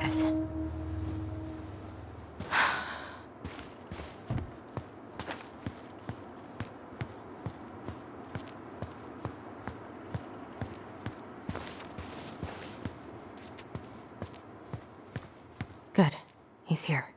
this. Good. He's here.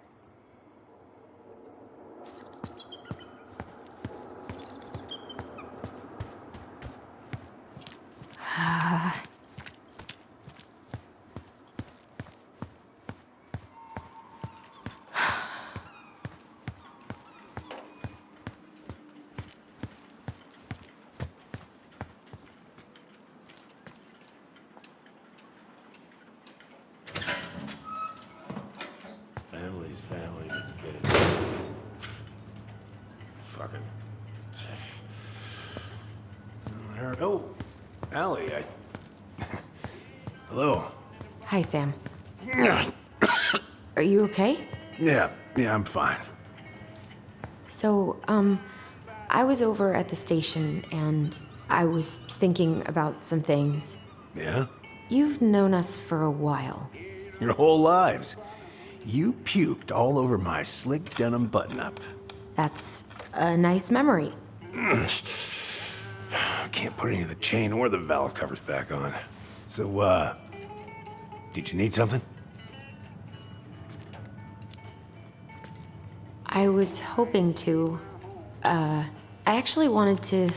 Family's family. Get it. Fucking. Oh, Allie, Hello. Hi, Sam. Are you okay? Yeah, I'm fine. So, I was over at the station and I was thinking about some things. Yeah? You've known us for a while. Your whole lives. You puked all over my slick denim button-up. That's a nice memory. Can't put any of the chain or the valve covers back on. So, did you need something? I was hoping to, I actually wanted to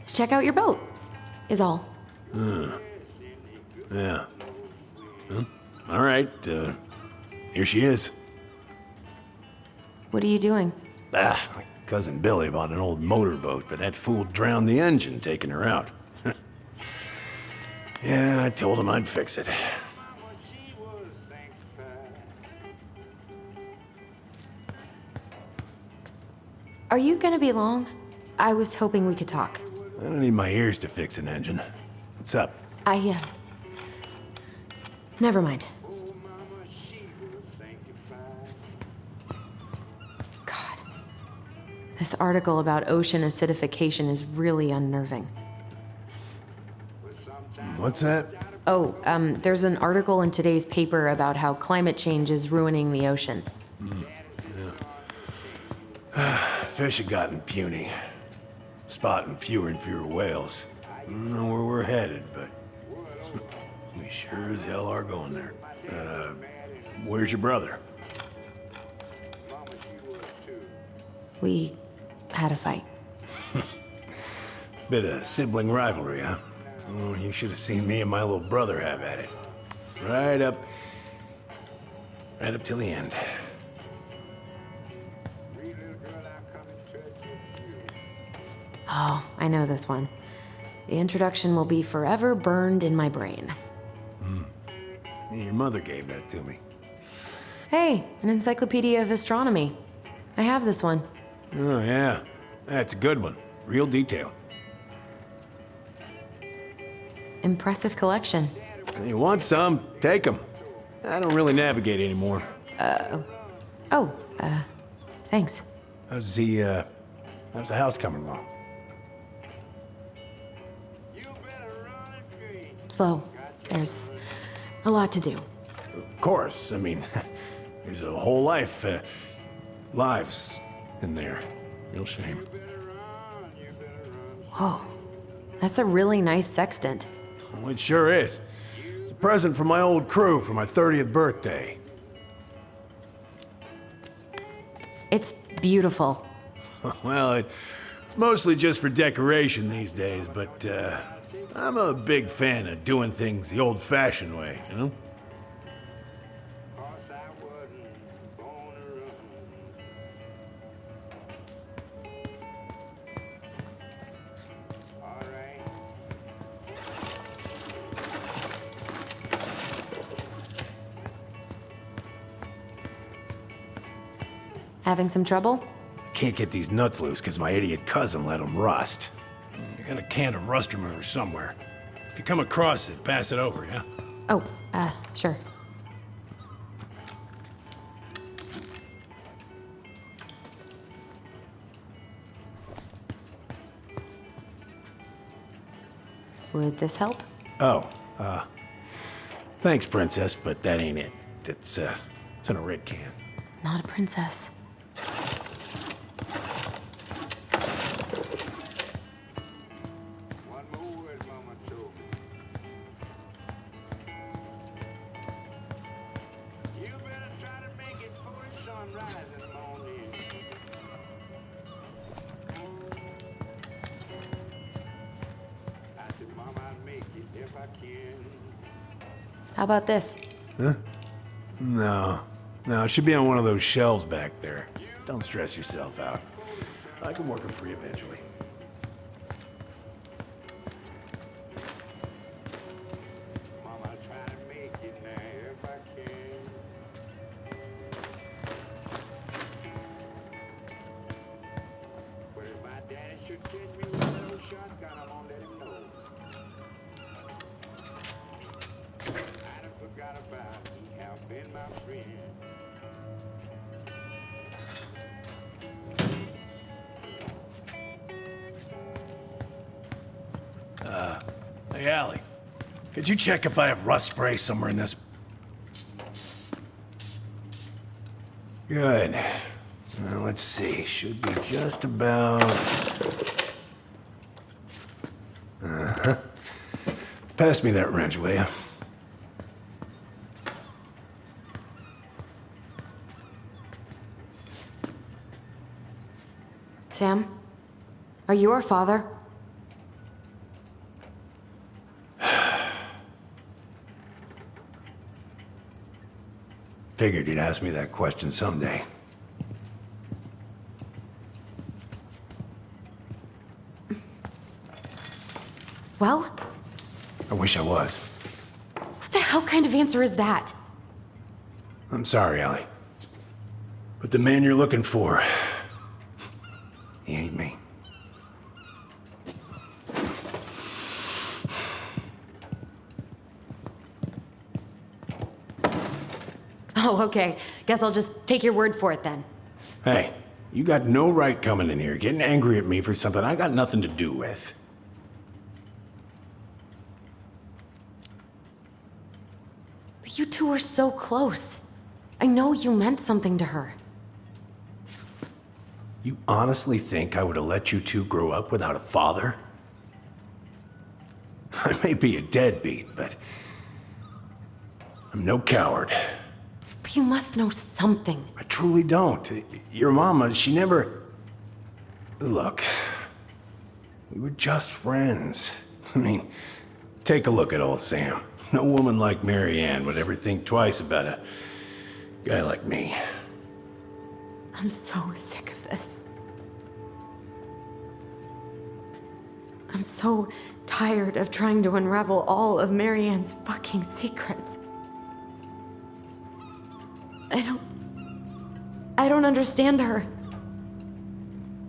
check out your boat, is all. Yeah. Well, all right, here she is. What are you doing? My cousin Billy bought an old motorboat, but that fool drowned the engine taking her out. Yeah, I told him I'd fix it. Are you gonna be long? I was hoping we could talk. I don't need my ears to fix an engine. What's up? Never mind. God. This article about ocean acidification is really unnerving. What's that? Oh, there's an article in today's paper about how climate change is ruining the ocean. Fish have gotten puny. Spotting fewer and fewer whales. I don't know where we're headed, but we sure as hell are going there. Where's your brother? We had a fight. Bit of sibling rivalry, huh? Oh, you should have seen me and my little brother have at it. Right up till the end. Oh, I know this one. The introduction will be forever burned in my brain. Your mother gave that to me. Hey, an encyclopedia of astronomy. I have this one. Oh, yeah. That's a good one. Real detail. Impressive collection. You want some? Take them. I don't really navigate anymore. Thanks. How's the house coming along? Slow. There's a lot to do. Of course. I mean, there's a whole lives in there. Real shame. Whoa. That's a really nice sextant. Well, it sure is. It's a present from my old crew for my 30th birthday. It's beautiful. Well, it's mostly just for decoration these days, but I'm a big fan of doing things the old-fashioned way, you know? Having some trouble? Can't get these nuts loose because my idiot cousin let them rust. I got a can of rust remover somewhere. If you come across it, pass it over, yeah? Oh, sure. Would this help? Oh, thanks, Princess, but that ain't it. it. It's in a red can. Not a princess. One more word, Mama told me. You better try to make it before the sun rises in the morning. I said, Mama, I'll make it if I can. How about this? No, it should be on one of those shelves back there. Don't stress yourself out. I can work them free eventually. Mama, I'll try to make it now if I can. But if my daddy should catch me with a little shotgun, I won't let him know. I done forgot about he have been my friend. Hey, Allie, could you check if I have rust spray somewhere in this? Good. Now, let's see. Should be just about... Uh-huh. Pass me that wrench, will you? Sam? Are you our father? Figured you'd ask me that question someday. Well, I wish I was. what the hell kind of answer is that? I'm sorry, Allie. But the man you're looking for, he ain't me. Oh, okay. Guess I'll just take your word for it then. Hey, you got no right coming in here getting angry at me for something I got nothing to do with. But you two were so close. I know you meant something to her. You honestly think I would have let you two grow up without a father? I may be a deadbeat, but I'm no coward. But you must know something. I truly don't. Your mama, she never... Look, we were just friends. I mean, take a look at old Sam. No woman like Mary Ann would ever think twice about a guy like me. I'm so sick of this. I'm so tired of trying to unravel all of Mary Ann's fucking secrets. I don't understand her.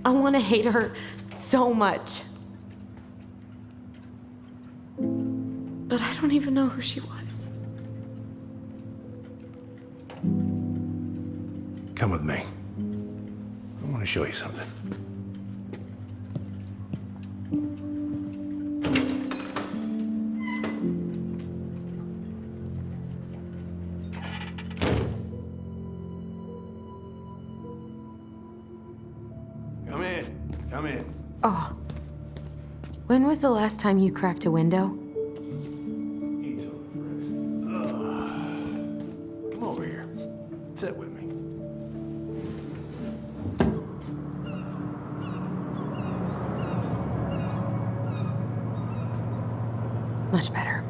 I want to hate her so much. But I don't even know who she was. Come with me. I want to show you something. Come in. Come in. Oh. When was the last time you cracked a window? Eat something, friends. Come over here. Sit with me. Much better.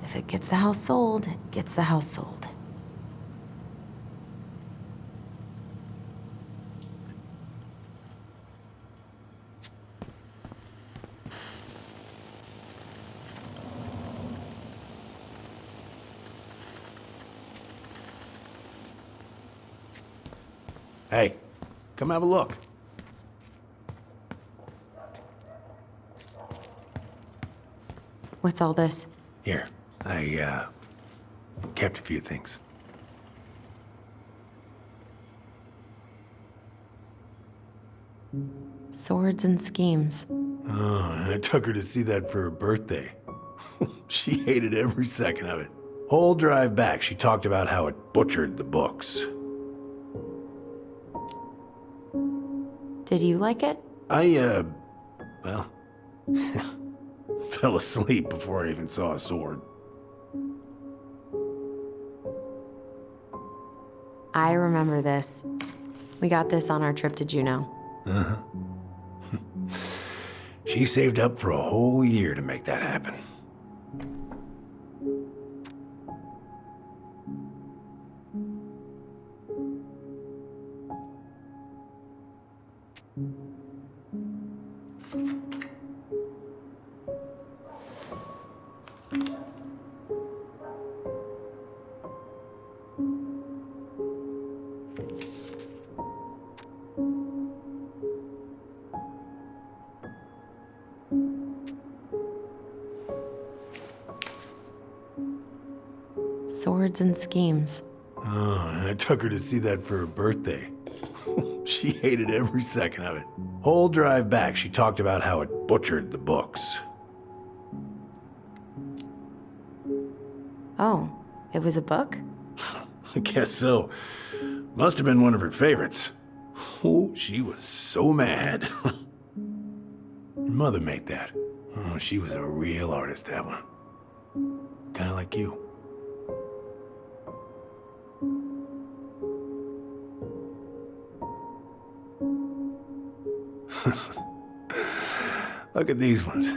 If it gets the house sold, it gets the house sold. Hey, come have a look. What's all this? Here, I kept a few things. Swords and schemes. Oh, I took her to see that for her birthday. She hated every second of it. Whole drive back, she talked about how it butchered the books. Did you like it? Well, fell asleep before I even saw a sword. I remember this. We got this on our trip to Juneau. Uh-huh. She saved up for a whole year to make that happen. Swords and schemes. Oh, I took her to see that for her birthday. She hated every second of it. Whole drive back, she talked about how it butchered the books. Oh, it was a book? I guess so. Must have been one of her favorites. Oh, she was so mad. Your mother made that. Oh, she was a real artist, that one. Kind of like you. Look at these ones.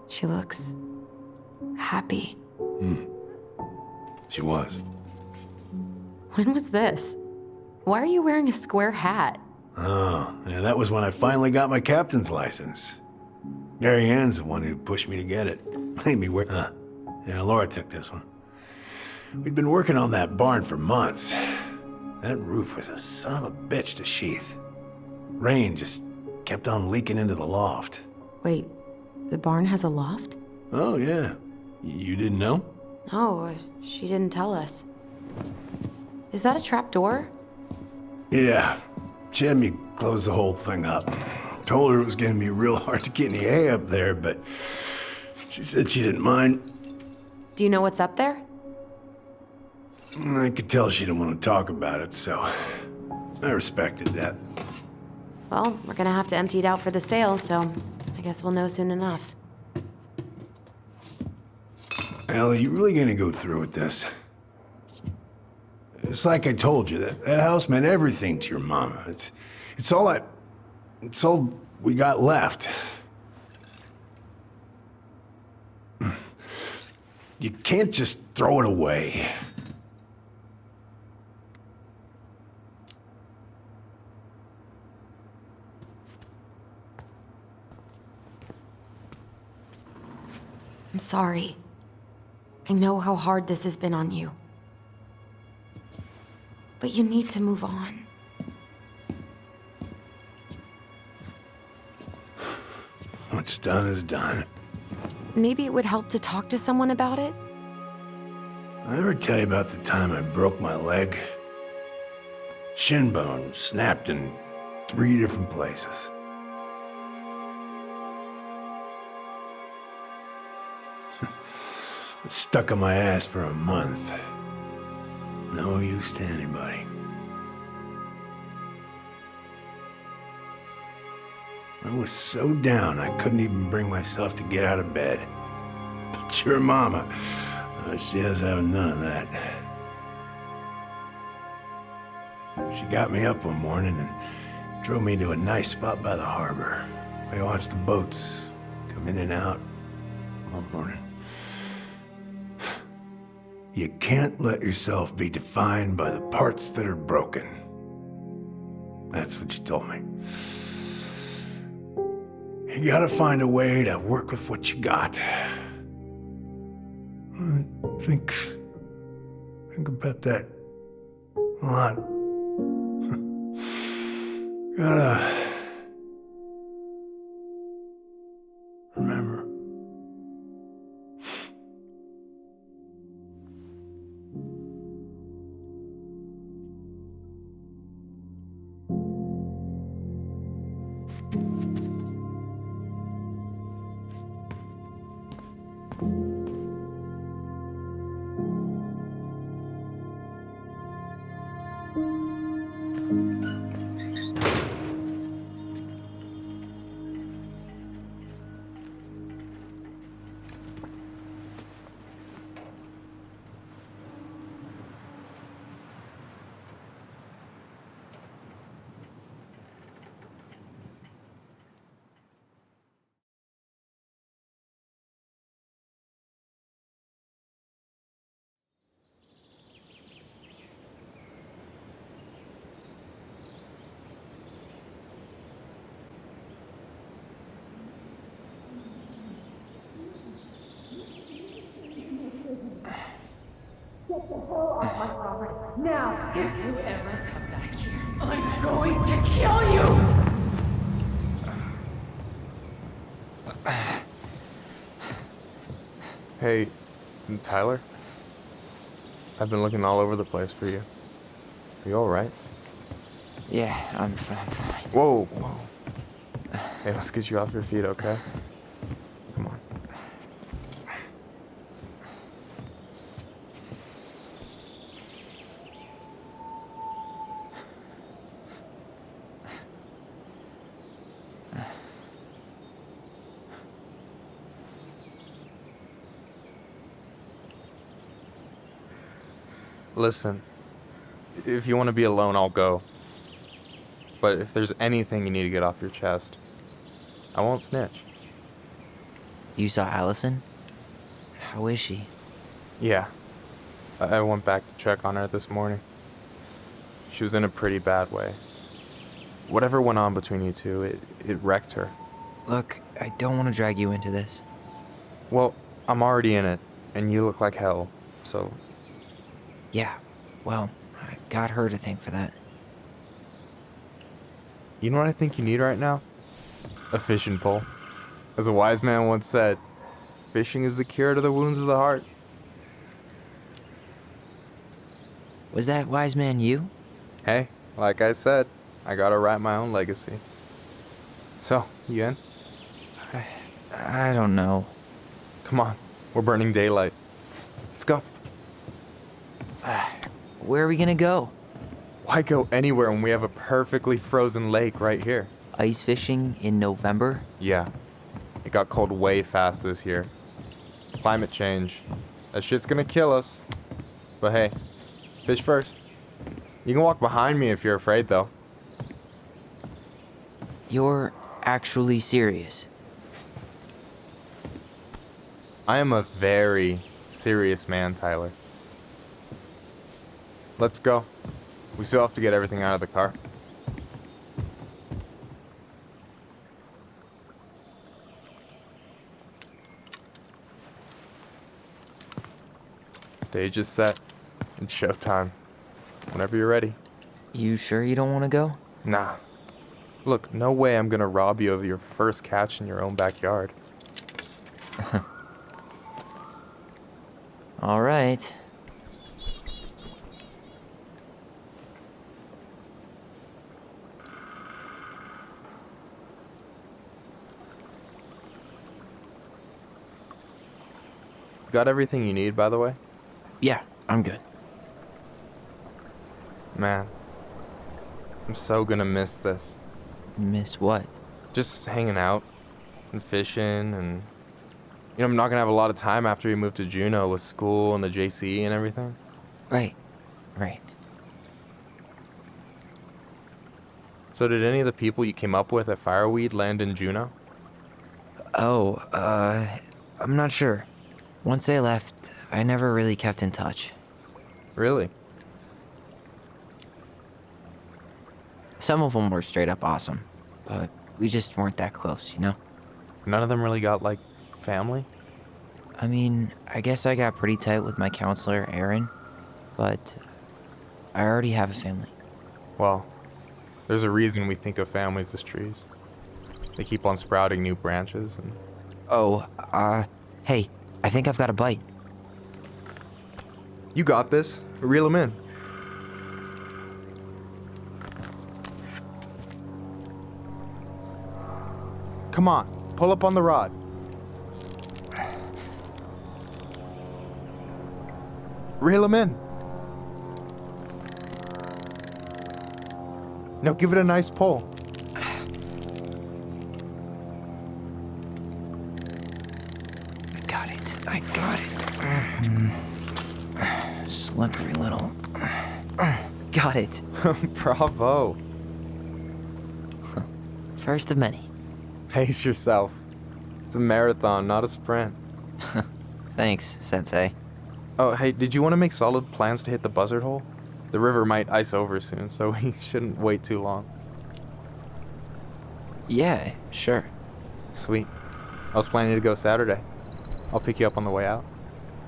She looks happy. She was. When was this? Why are you wearing a square hat? Oh, yeah, that was when I finally got my captain's license. Mary Ann's the one who pushed me to get it. Made me wear... Yeah, Laura took this one. We'd been working on that barn for months. That roof was a son of a bitch to sheath. Rain just kept on leaking into the loft. Wait, the barn has a loft? Oh, yeah. You didn't know? No, she didn't tell us. Is that a trap door? Yeah. She had me close the whole thing up. Told her it was gonna be real hard to get any hay up there, but she said she didn't mind. Do you know what's up there? I could tell she didn't want to talk about it, so I respected that. Well, we're gonna have to empty it out for the sale, so I guess we'll know soon enough. Ellie, you really gonna go through with this? It's like I told you, that house meant everything to your mama. It's all we got left. You can't just throw it away. I'm sorry. I know how hard this has been on you. But you need to move on. What's done is done. Maybe it would help to talk to someone about it? I ever tell you about the time I broke my leg? Shin bone snapped in 3 different places. It stuck in my ass for a month. No use to anybody. I was so down I couldn't even bring myself to get out of bed. But your mama, she doesn't have none of that. She got me up one morning and drove me to a nice spot by the harbor. I watched the boats come in and out all morning. You can't let yourself be defined by the parts that are broken. That's what you told me. You gotta find a way to work with what you got. Think about that a lot. Gotta remember. Get the hell off my property. Now, if you ever come back here, I'm going to kill you! Hey, Tyler? I've been looking all over the place for you. Are you alright? Yeah, I'm fine. Whoa, whoa. Hey, let's get you off your feet, okay? Come on. Listen, if you want to be alone, I'll go. But if there's anything you need to get off your chest, I won't snitch. You saw Allison? How is she? Yeah. I went back to check on her this morning. She was in a pretty bad way. Whatever went on between you two, it wrecked her. Look, I don't want to drag you into this. Well, I'm already in it, and you look like hell, so... Yeah, well, I got her to thank for that. You know what I think you need right now? A fishing pole. As a wise man once said, fishing is the cure to the wounds of the heart. Was that wise man you? Hey, like I said, I gotta write my own legacy. So, you in? I don't know. Come on, we're burning daylight. Let's go. Where are we gonna go? Why go anywhere when we have a perfectly frozen lake right here? Ice fishing in November? Yeah, it got cold way fast this year. Climate change. That shit's gonna kill us. But hey, fish first. You can walk behind me if you're afraid, though. You're actually serious? I am a very serious man, Tyler. Let's go. We still have to get everything out of the car. Stage is set. It's showtime. Whenever you're ready. You sure you don't want to go? Nah. Look, no way I'm gonna rob you of your first catch in your own backyard. All right. Got everything you need, by the way? Yeah, I'm good. Man, I'm so gonna miss this. Miss what? Just hanging out and fishing and... You know, I'm not gonna have a lot of time after we move to Juneau with school and the JC and everything. Right. So did any of the people you came up with at Fireweed land in Juneau? Oh, I'm not sure. Once they left, I never really kept in touch. Really? Some of them were straight up awesome, but we just weren't that close, you know? None of them really got, like, family? I mean, I guess I got pretty tight with my counselor, Aaron, but I already have a family. Well, there's a reason we think of families as trees. They keep on sprouting new branches and... Oh, hey, I think I've got a bite. You got this. Reel them in. Come on, pull up on the rod. Reel him in. Now give it a nice pull. I got it. Slippery little. Got it. Bravo. First of many. Pace yourself. It's a marathon, not a sprint. Thanks, Sensei. Oh, hey, did you want to make solid plans to hit the buzzard hole? The river might ice over soon, so we shouldn't wait too long. Yeah, sure. Sweet. I was planning to go Saturday. I'll pick you up on the way out.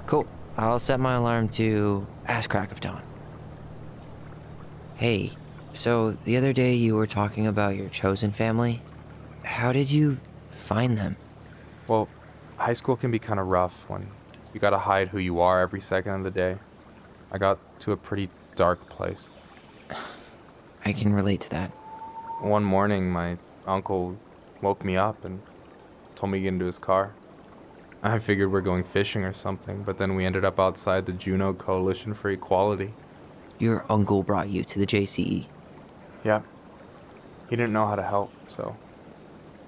Cool. I'll set my alarm to ass crack of dawn. Hey, so the other day you were talking about your chosen family. How did you find them? Well, high school can be kind of rough when you gotta hide who you are every second of the day. I got to a pretty dark place. I can relate to that. One morning, my uncle woke me up and told me to get into his car. I figured we're going fishing or something, but then we ended up outside the Juneau Coalition for Equality. Your uncle brought you to the JCE. Yeah. He didn't know how to help, so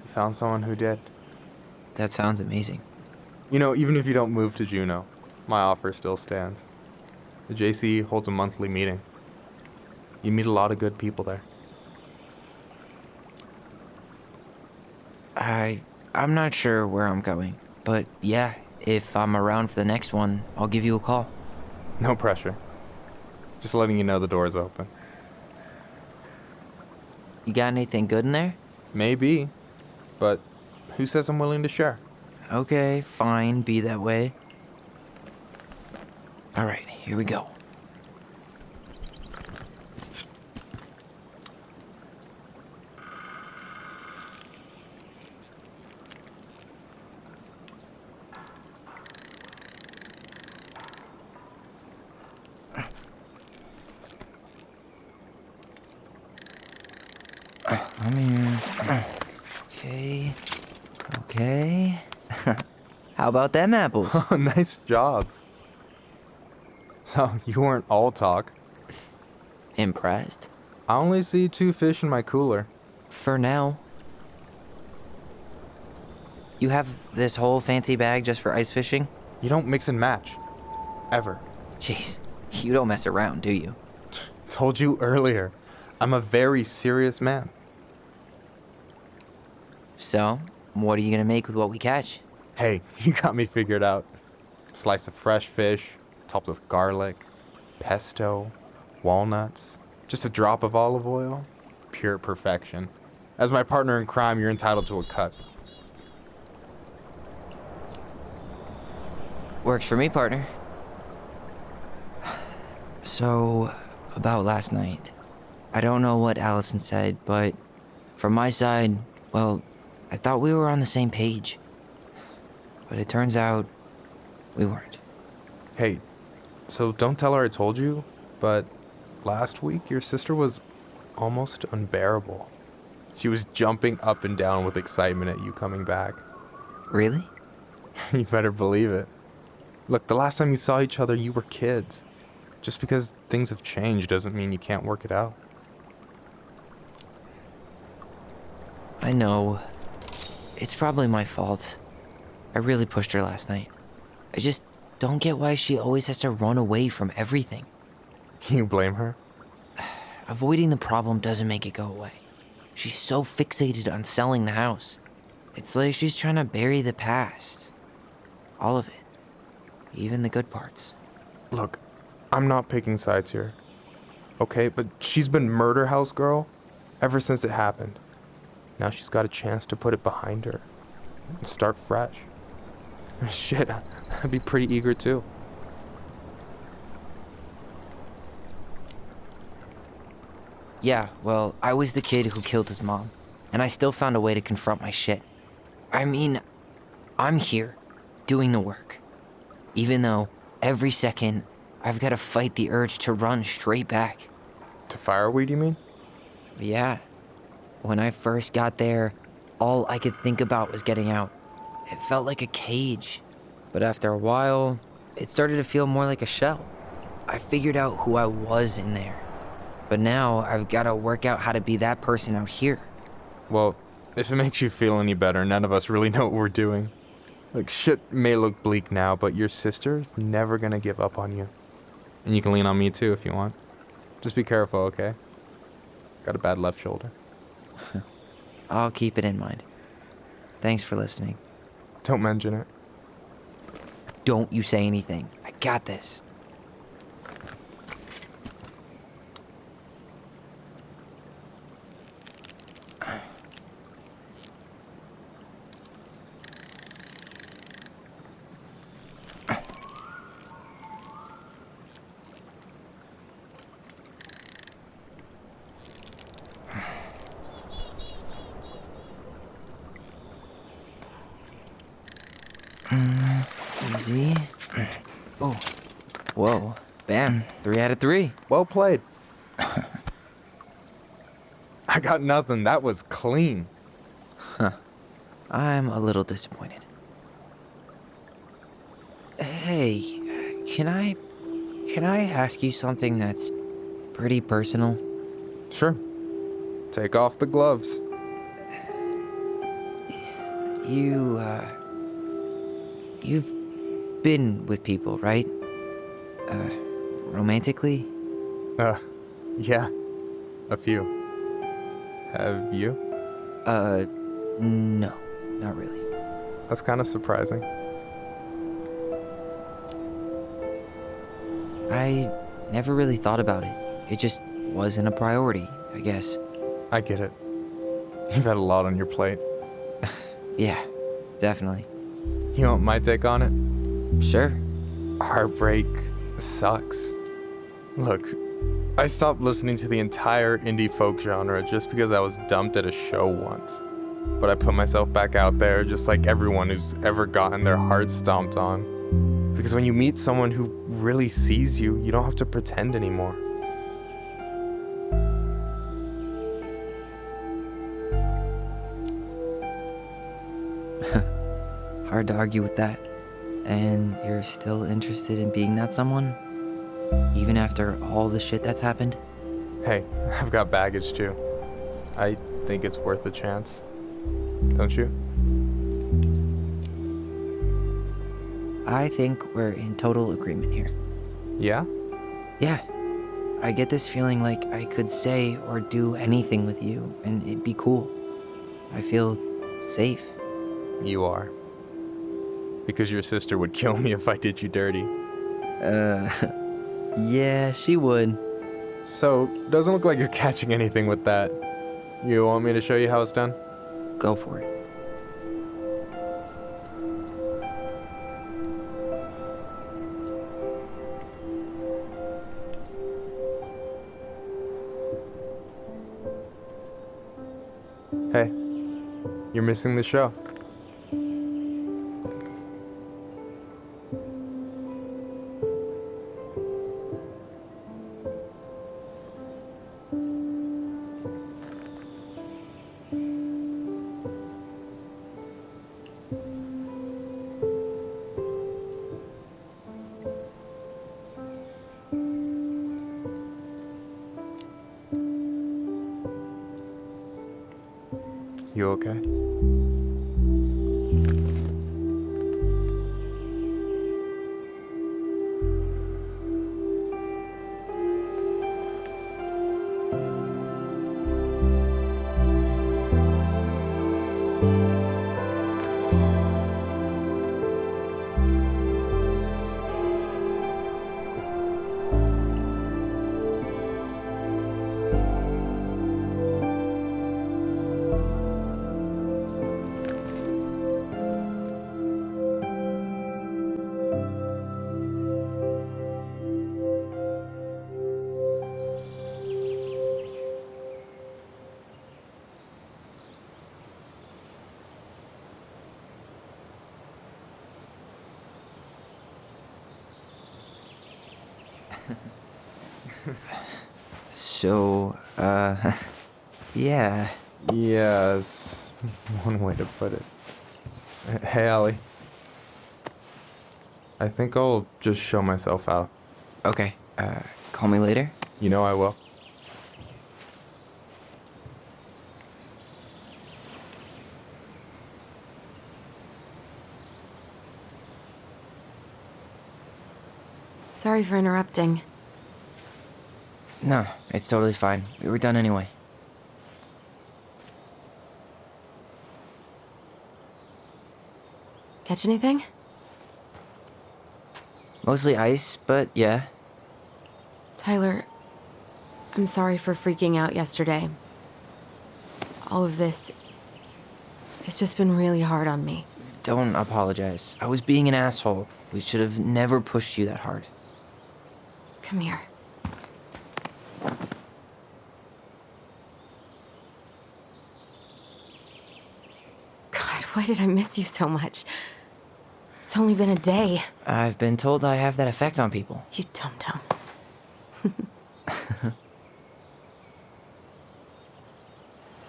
he found someone who did. That sounds amazing. You know, even if you don't move to Juneau, my offer still stands. The JCE holds a monthly meeting. You meet a lot of good people there. I'm not sure where I'm going, but yeah, if I'm around for the next one, I'll give you a call. No pressure. Just letting you know the door's open. You got anything good in there? Maybe, but who says I'm willing to share? Okay, fine, be that way. All right, here we go. I'm here. Okay. Okay. How about them apples? Oh, nice job. So, you weren't all talk. Impressed? I only see 2 fish in my cooler. For now. You have this whole fancy bag just for ice fishing? You don't mix and match. Ever. Jeez, you don't mess around, do you? Told you earlier. I'm a very serious man. So, what are you gonna make with what we catch? Hey, you got me figured out. Slice of fresh fish, topped with garlic, pesto, walnuts, just a drop of olive oil. Pure perfection. As my partner in crime, you're entitled to a cut. Works for me, partner. So, about last night. I don't know what Allison said, but from my side, well, I thought we were on the same page. But it turns out we weren't. Hey, so don't tell her I told you, but last week your sister was almost unbearable. She was jumping up and down with excitement at you coming back. Really? You better believe it. Look, the last time you saw each other, you were kids. Just because things have changed doesn't mean you can't work it out. I know. It's probably my fault. I really pushed her last night. I just don't get why she always has to run away from everything. You blame her? Avoiding the problem doesn't make it go away. She's so fixated on selling the house. It's like she's trying to bury the past. All of it. Even the good parts. Look, I'm not picking sides here. Okay, but she's been murder house girl ever since it happened. Now she's got a chance to put it behind her and start fresh. Shit, I'd be pretty eager too. Yeah, well, I was the kid who killed his mom, and I still found a way to confront my shit. I mean, I'm here, doing the work. Even though, every second, I've got to fight the urge to run straight back. To fireweed, you mean? Yeah. When I first got there, all I could think about was getting out. It felt like a cage. But after a while, it started to feel more like a shell. I figured out who I was in there. But now I've got to work out how to be that person out here. Well, if it makes you feel any better, none of us really know what we're doing. Like, shit may look bleak now, but your sister's never gonna give up on you. And you can lean on me too if you want. Just be careful, okay? Got a bad left shoulder. I'll keep it in mind. Thanks for listening. Don't mention it. Don't you say anything. I got this. Easy. Oh. Whoa. Bam. 3 out of 3. Well played. I got nothing. That was clean. I'm a little disappointed. Hey, can I ask you something that's pretty personal? Sure. Take off the gloves. You've been with people, right? Romantically? Yeah. A few. Have you? No, not really. That's kind of surprising. I never really thought about it. It just wasn't a priority, I guess. I get it. You've had a lot on your plate. Yeah, definitely. You want my take on it? Sure. Heartbreak sucks. Look, I stopped listening to the entire indie folk genre just because I was dumped at a show once. But I put myself back out there just like everyone who's ever gotten their heart stomped on. Because when you meet someone who really sees you, you don't have to pretend anymore. Hard to argue with that. And you're still interested in being that someone? Even after all the shit that's happened? Hey, I've got baggage too. I think it's worth a chance. Don't you? I think we're in total agreement here. Yeah? Yeah. I get this feeling like I could say or do anything with you, and it'd be cool. I feel safe. You are. Because your sister would kill me if I did you dirty. Yeah, she would. So, doesn't look like you're catching anything with that. You want me to show you how it's done? Go for it. Hey, you're missing the show. You okay? So, yeah. Yes. One way to put it. Hey, Allie. I think I'll just show myself out. Okay, call me later? You know I will. Sorry for interrupting. No, it's totally fine. We were done anyway. Catch anything? Mostly ice, but yeah. Tyler, I'm sorry for freaking out yesterday. All of this, it's just been really hard on me. Don't apologize. I was being an asshole. We should have never pushed you that hard. Come here. God, why did I miss you so much? It's only been a day. I've been told I have that effect on people. You dum-dum.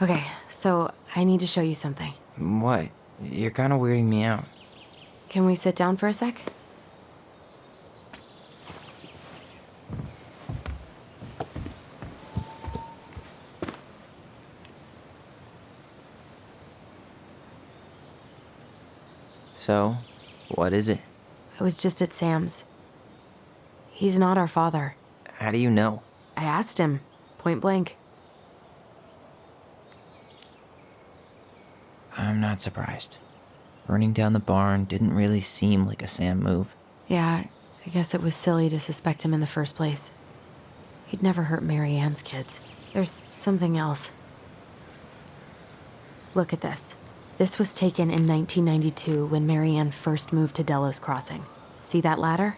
Okay, so I need to show you something. What? You're kind of weirding me out. Can we sit down for a sec? So, what is it? I was just at Sam's. He's not our father. How do you know? I asked him, point blank. I'm not surprised. Burning down the barn didn't really seem like a Sam move. Yeah, I guess it was silly to suspect him in the first place. He'd never hurt Mary Ann's kids. There's something else. Look at this. This was taken in 1992 when Mary Ann first moved to Delos Crossing. See that ladder?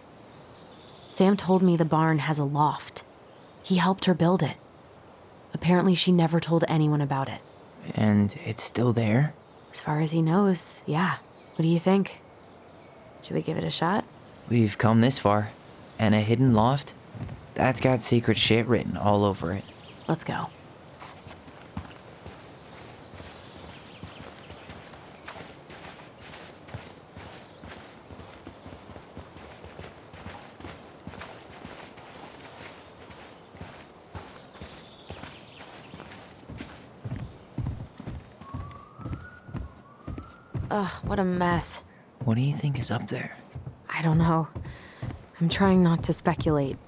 Sam told me the barn has a loft. He helped her build it. Apparently she never told anyone about it. And it's still there? As far as he knows, yeah. What do you think? Should we give it a shot? We've come this far. And a hidden loft? That's got secret shit written all over it. Let's go. Ugh, what a mess. What do you think is up there? I don't know. I'm trying not to speculate.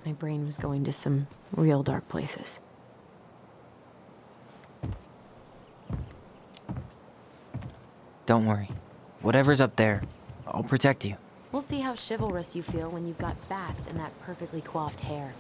My brain was going to some real dark places. Don't worry. Whatever's up there, I'll protect you. We'll see how chivalrous you feel when you've got bats and that perfectly coiffed hair.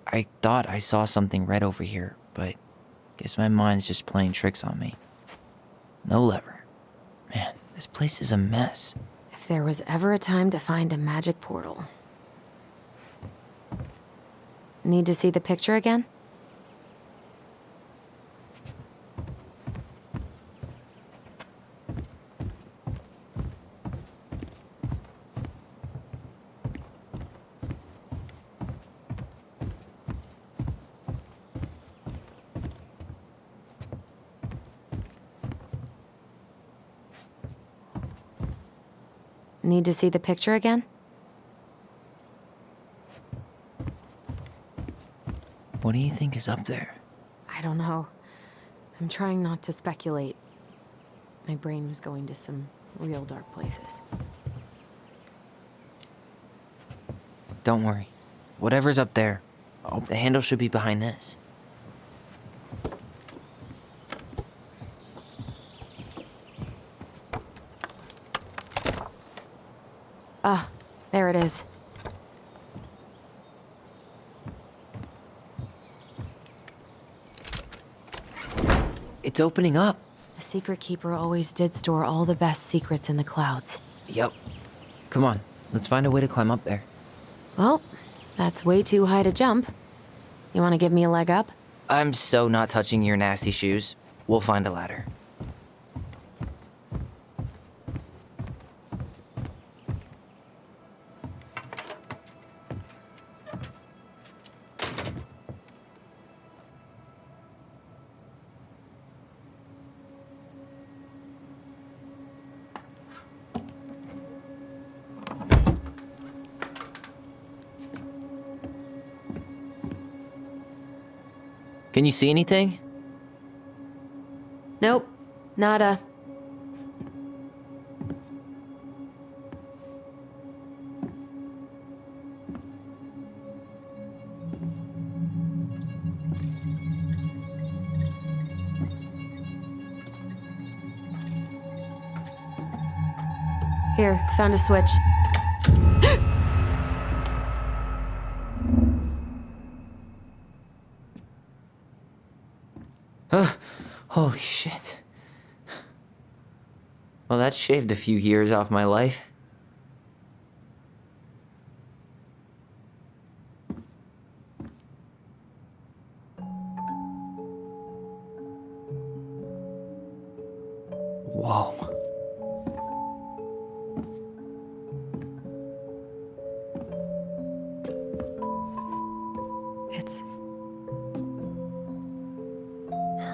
I thought I saw something red over here, but guess my mind's just playing tricks on me. No lever. Man, this place is a mess. If there was ever a time to find a magic portal. Need to see the picture again? Need to see the picture again? What do you think is up there? I don't know. I'm trying not to speculate. My brain was going to some real dark places. Don't worry. Whatever's up there, the handle should be behind this. Ah, there it is. It's opening up. The secret keeper always did store all the best secrets in the clouds. Yep. Come on, let's find a way to climb up there. Well, that's way too high to jump. You want to give me a leg up? I'm so not touching your nasty shoes. We'll find a ladder. Can you see anything? Nope, nada. Here, found a switch. Holy shit. Well, that shaved a few years off my life. Whoa. It's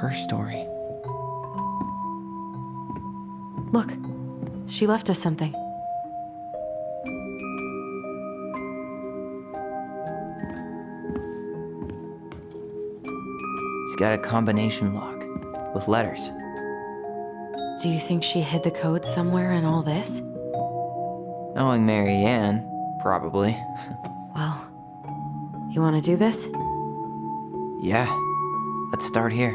Her story. Look, she left us something. It's got a combination lock with letters. Do you think she hid the code somewhere in all this? Knowing Mary Ann, probably. Well, you want to do this? Yeah, let's start here.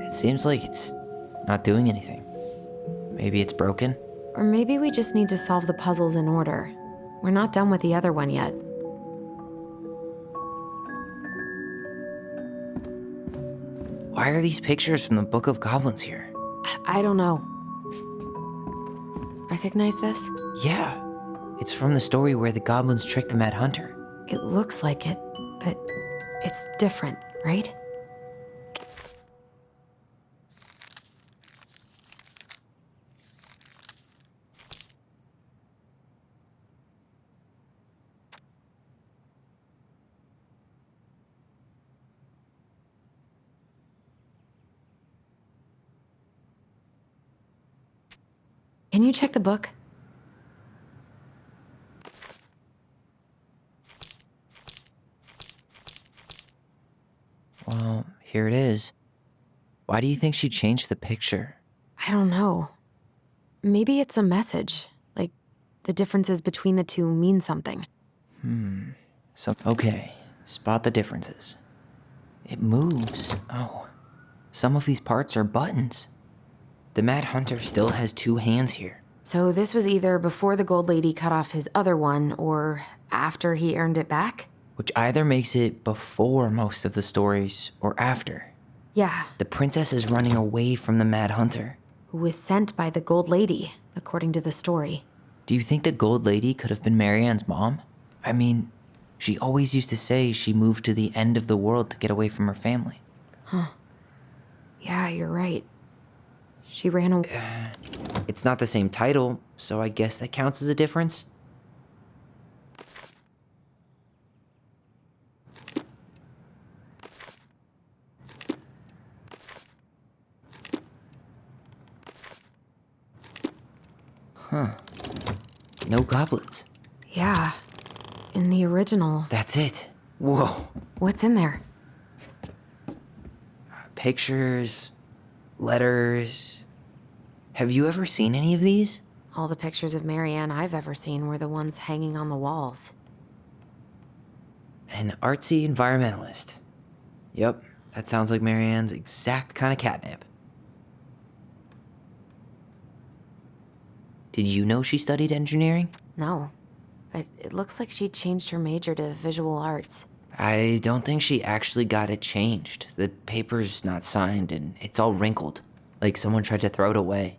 It seems like it's not doing anything. Maybe it's broken? Or maybe we just need to solve the puzzles in order. We're not done with the other one yet. Why are these pictures from the Book of Goblins here? I don't know. Recognize this? Yeah, it's from the story where the goblins tricked the Mad Hunter. It looks like it, but it's different, right? Can you check the book? Well, here it is. Why do you think she changed the picture? I don't know. Maybe it's a message. Like, the differences between the two mean something. Okay, spot the differences. It moves. Oh, some of these parts are buttons. The Mad Hunter still has two hands here. So this was either before the Gold Lady cut off his other one, or after he earned it back? Which either makes it before most of the stories, or after. Yeah, The princess is running away from the Mad Hunter. who was sent by the Gold Lady, according to the story. Do you think the Gold Lady could have been Marianne's mom? I mean, she always used to say she moved to the end of the world to get away from her family. Yeah, you're right. She ran away. It's not the same title, so I guess that counts as a difference. No goblins. Yeah, in the original. That's it. Whoa. What's in there? Pictures, letters. Have you ever seen any of these? All the pictures of Marianne I've ever seen were the ones hanging on the walls. an artsy environmentalist. Yep, that sounds like Marianne's exact kind of catnip. Did you know she studied engineering? No, but it looks like she changed her major to visual arts. I don't think she actually got it changed. The paper's not signed and it's all wrinkled, like someone tried to throw it away.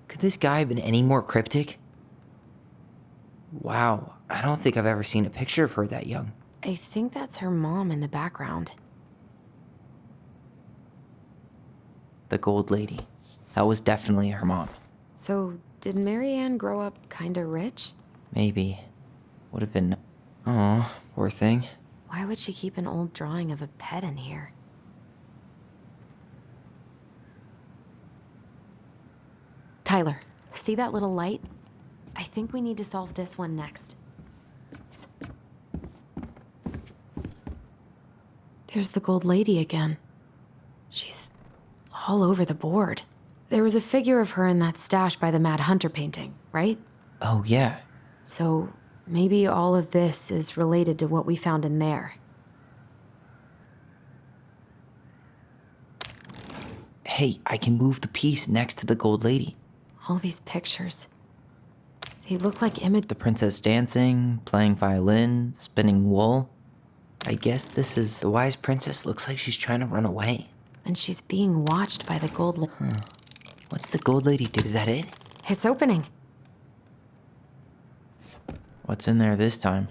Could this guy have been any more cryptic? Wow, I don't think I've ever seen a picture of her that young. I think that's her mom in the background. The gold lady. That was definitely her mom. So, did Marianne grow up kinda rich? Maybe. Would have been... Oh, poor thing. Why would she keep an old drawing of a pet in here? Tyler, see that little light? I think we need to solve this one next. There's the gold lady again. She's all over the board. There was a figure of her in that stash by the Mad Hunter painting, right? Oh, yeah. So maybe all of this is related to what we found in there. Hey, I can move the piece next to the gold lady. All these pictures. They look like images. The princess dancing, playing violin, spinning wool. I guess this is the wise princess. Looks like she's trying to run away. And she's being watched by the gold lady. What's the gold lady do? Is that it? It's opening. What's in there this time?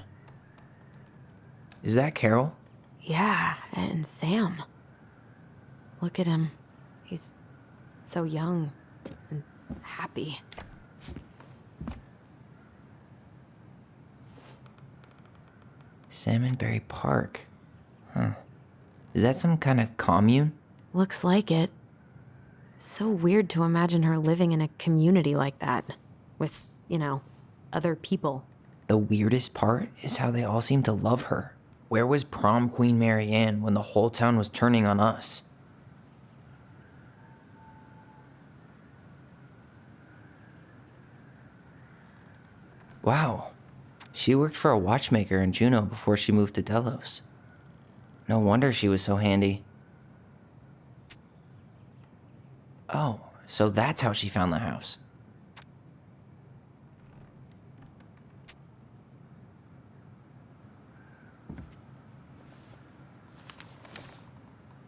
Is that Carol? Yeah, and Sam. Look at him. He's so young and happy. Salmonberry Park. Huh. Is that some kind of commune? Looks like it. So weird to imagine her living in a community like that. With, other people. The weirdest part is how they all seem to love her. Where was prom queen Marianne when the whole town was turning on us? Wow. She worked for a watchmaker in Juneau before she moved to Delos. No wonder she was so handy. Oh, so that's how she found the house.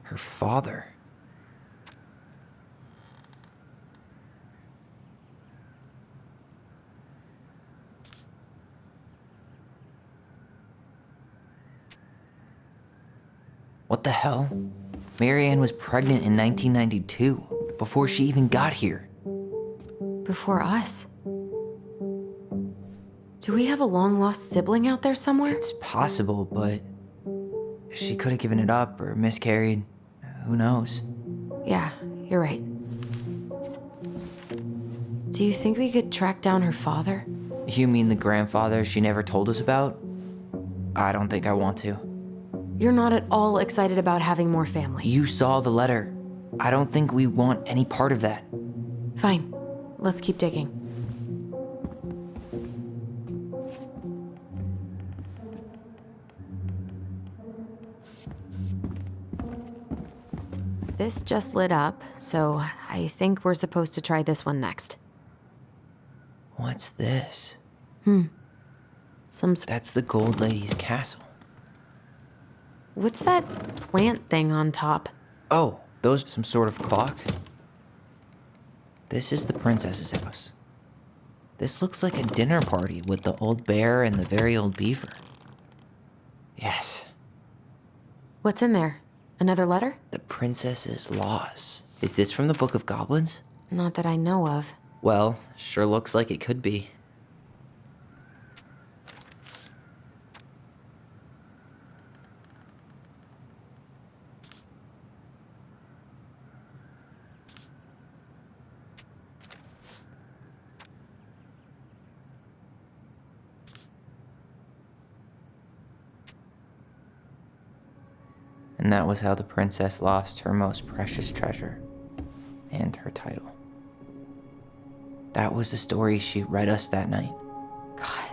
Her father. What the hell? Marianne was pregnant in 1992, before she even got here. Before us. Do we have a long-lost sibling out there somewhere? It's possible, but she could have given it up or miscarried. Who knows? Yeah, you're right. Do you think we could track down her father? You mean the grandfather she never told us about? I don't think I want to. You're not at all excited about having more family. You saw the letter. I don't think we want any part of that. Fine. Let's keep digging. This just lit up, so I think we're supposed to try this one next. What's this? That's That's the gold lady's castle. What's that plant thing on top? Oh, those some sort of clock? This is the princess's house. This looks like a dinner party with the old bear and the very old beaver. Yes, What's in there? Another letter? the princess's laws. Is this from the Book of Goblins? Not that I know of. Well, sure looks like it could be. And that was how the princess lost her most precious treasure and her title. That was the story she read us that night. God,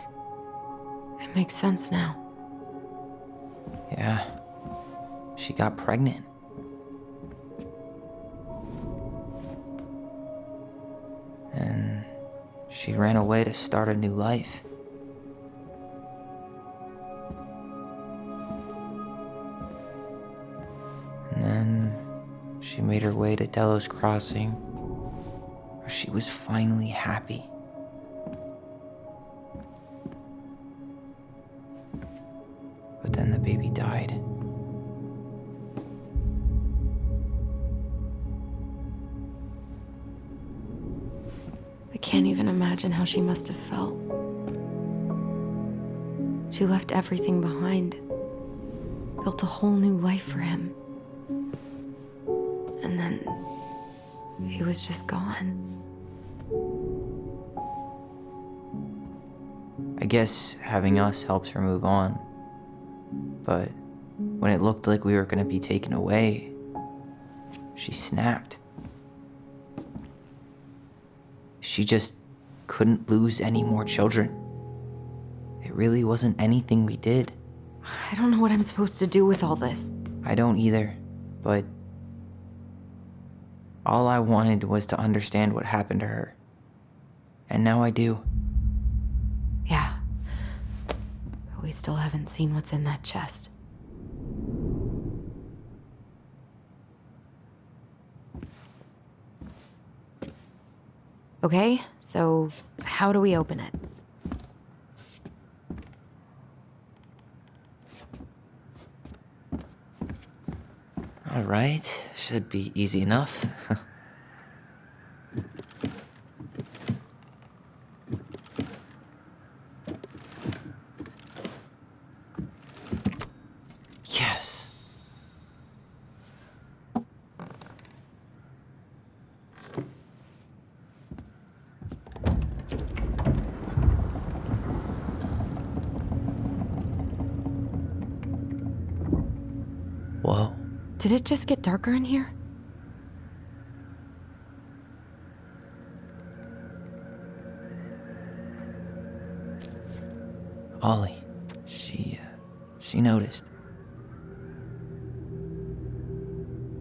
it makes sense now. Yeah, she got pregnant. And she ran away to start a new life. And then she made her way to Delos Crossing, where she was finally happy. But then the baby died. I can't even imagine how she must have felt. She left everything behind, built a whole new life for him. And then he was just gone. I guess having us helped her move on. But when it looked like we were gonna be taken away, she snapped. She just couldn't lose any more children. It really wasn't anything we did. I don't know what I'm supposed to do with all this. I don't either, but all I wanted was to understand what happened to her. And now I do. Yeah. But we still haven't seen what's in that chest. Okay, so how do we open it? All right, should be easy enough. Yes. Whoa. Did it just get darker in here? Ollie, she noticed.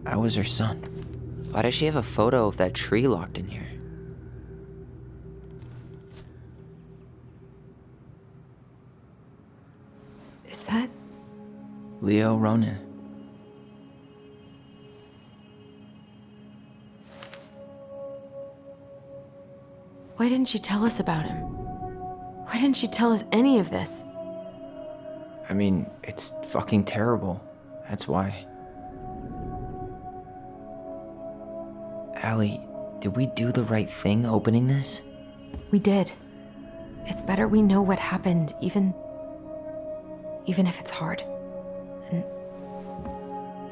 I was her son. Why does she have a photo of that tree locked in here? Is that... Leo Ronan. Why didn't she tell us about him? Why didn't she tell us any of this? I mean, it's fucking terrible. That's why. Allie, did we do the right thing opening this? We did. It's better we know what happened, even if it's hard. And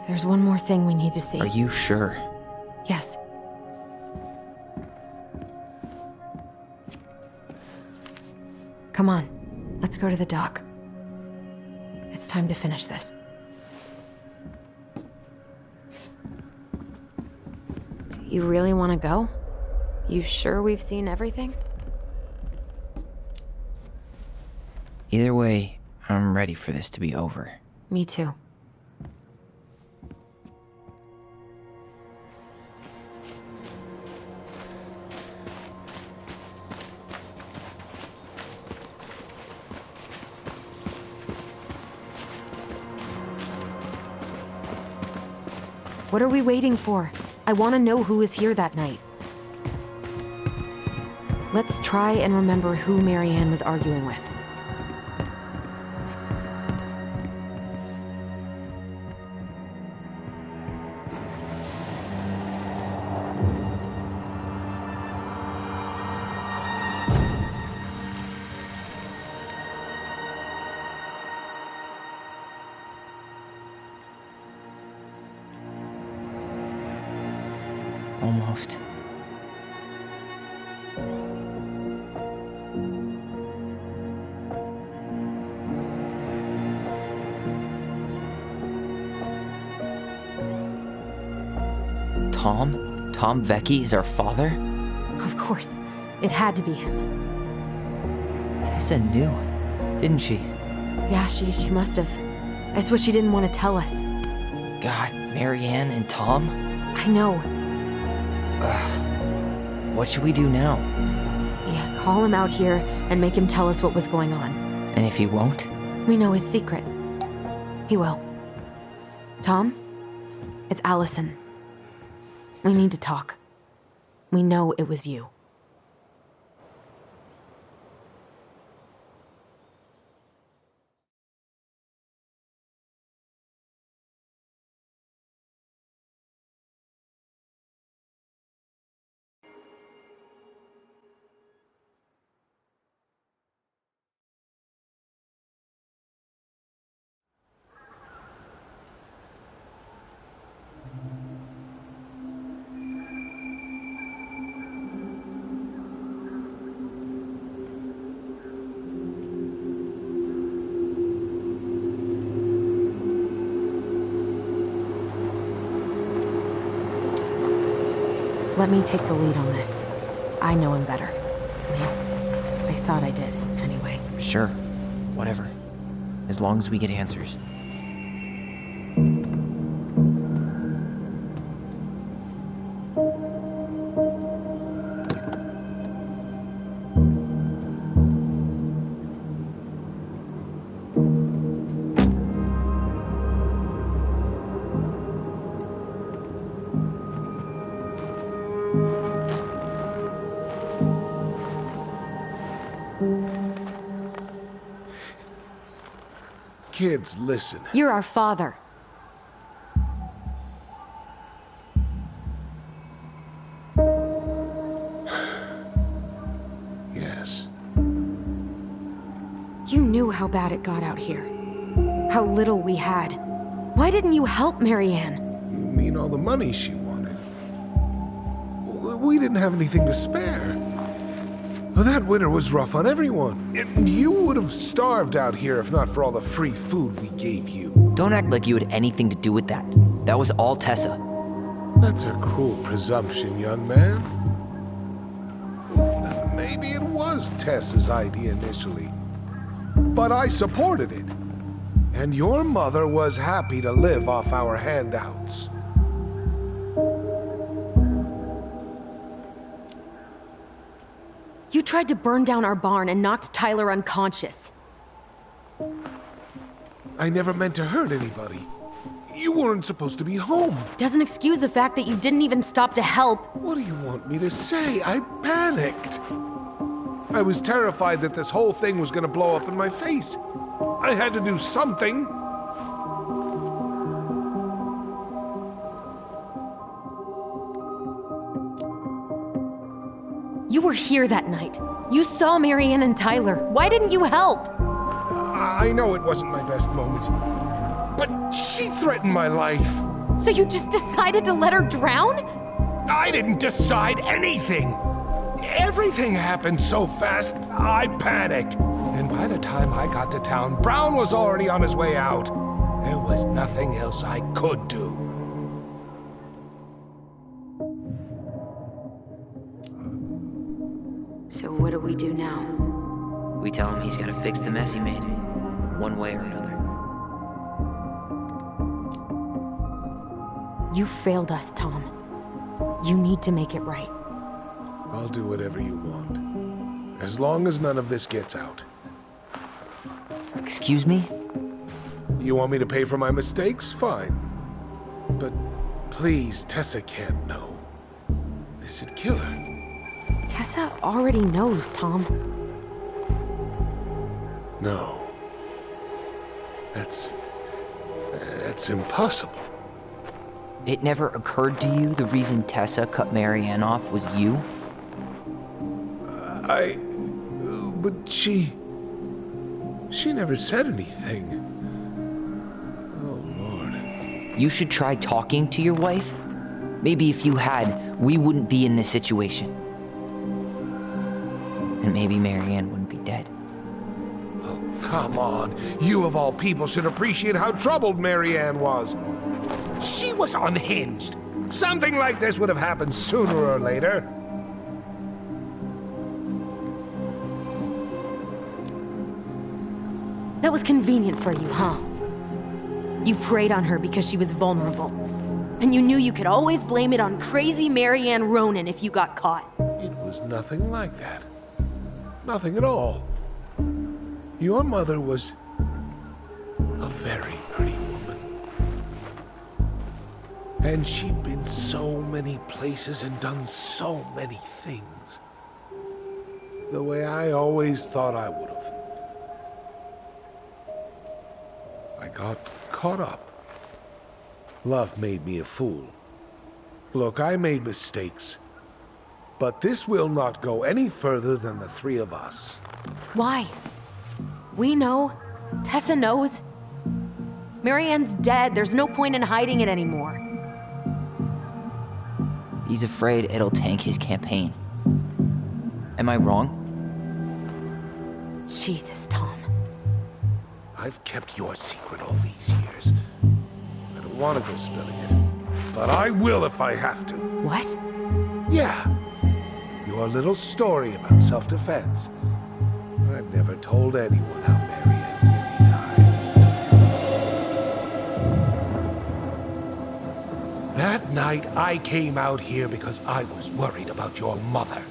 there's one more thing we need to see. Are you sure? Yes. Come on, let's go to the dock. It's time to finish this. You really want to go? You sure we've seen everything? Either way, I'm ready for this to be over. Me too. What are we waiting for? I want to know who was here that night. Let's try and remember who Marianne was arguing with. Almost. Tom? Tom Vecchi is our father? Of course. It had to be him. Tessa knew, didn't she? Yeah, she must have. That's what she didn't want to tell us. God, Marianne and Tom? I know. What should we do now? Yeah, call him out here and make him tell us what was going on. And if he won't? We know his secret. He will. Tom? It's Allison. We need to talk. We know it was you. Let me take the lead on this. I know him better. I thought I did, anyway. Sure, whatever. As long as we get answers. Kids, listen. You're our father. Yes. You knew how bad it got out here. How little we had. Why didn't you help Marianne? You mean all the money she wanted? We didn't have anything to spare. Well, that winter was rough on everyone. You would have starved out here if not for all the free food we gave you. Don't act like you had anything to do with that. That was all Tessa. That's a cruel presumption, young man. Maybe it was Tessa's idea initially, but I supported it. And your mother was happy to live off our handouts. You tried to burn down our barn and knocked Tyler unconscious. I never meant to hurt anybody. You weren't supposed to be home. Doesn't excuse the fact that you didn't even stop to help. What do you want me to say? I panicked. I was terrified that this whole thing was gonna blow up in my face. I had to do something. You were here that night. You saw Marianne and Tyler. Why didn't you help? I know it wasn't my best moment, but she threatened my life. So you just decided to let her drown? I didn't decide anything. Everything happened so fast, I panicked. And by the time I got to town, Brown was already on his way out. There was nothing else I could do. So what do we do now? We tell him he's gotta fix the mess he made, one way or another. You failed us, Tom. You need to make it right. I'll do whatever you want, as long as none of this gets out. Excuse me? You want me to pay for my mistakes? Fine. But please, Tessa can't know. This'd kill her. Tessa already knows, Tom. No. That's impossible. It never occurred to you the reason Tessa cut Marianne off was you? But she never said anything. Oh, Lord. You should try talking to your wife. Maybe if you had, we wouldn't be in this situation. And maybe Marianne wouldn't be dead. Oh, come on. You of all people should appreciate how troubled Marianne was. She was unhinged. Something like this would have happened sooner or later. That was convenient for you, huh? You preyed on her because she was vulnerable. And you knew you could always blame it on crazy Marianne Ronan if you got caught. It was nothing like that. Nothing at all. Your mother was a very pretty woman. And she'd been so many places and done so many things. The way I always thought I would have. I got caught up. Love made me a fool. Look, I made mistakes. But this will not go any further than the three of us. Why? We know. Tessa knows. Marianne's dead. There's no point in hiding it anymore. He's afraid it'll tank his campaign. Am I wrong? Jesus, Tom. I've kept your secret all these years. I don't want to go spilling it. But I will if I have to. What? Yeah. Your little story about self-defense. I've never told anyone how Marianne really died. That night, I came out here because I was worried about your mother.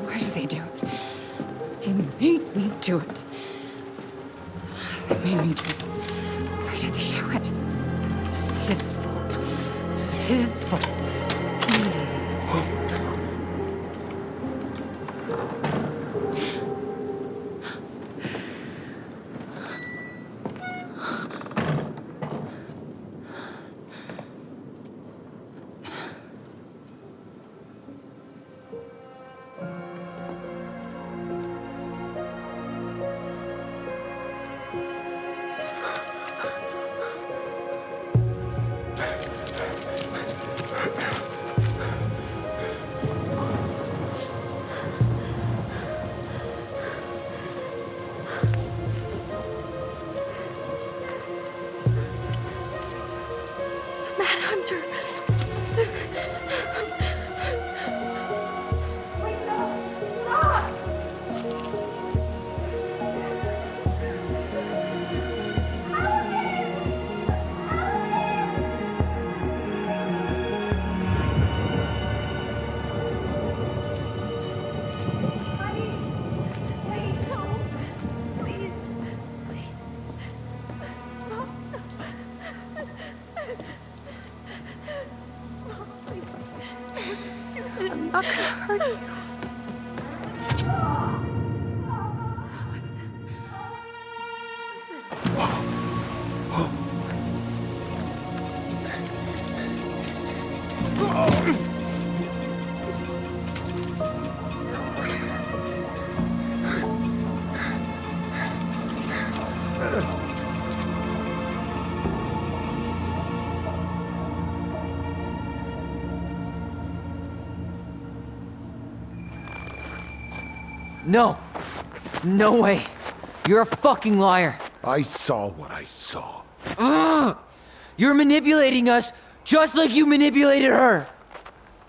Why do they do it? They made me do it. They made me do it. Why did they do it? This is his fault. This is his fault. I'm not gonna hurt you. No! No way! You're a fucking liar! I saw what I saw. Ugh! You're manipulating us just like you manipulated her!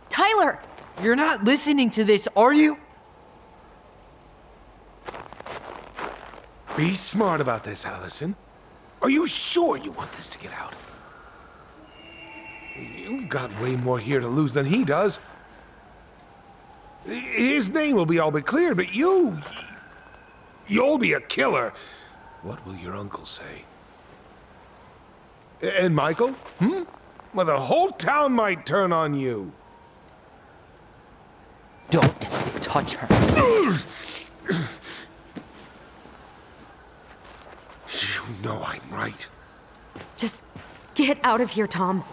Tyler! You're not listening to this, are you? Be smart about this, Allison. Are you sure you want this to get out? You've got way more here to lose than he does. His name will be all but cleared, but you'll be a killer. What will your uncle say? And Michael? Well, the whole town might turn on you. Don't touch her. You know I'm right. Just get out of here, Tom.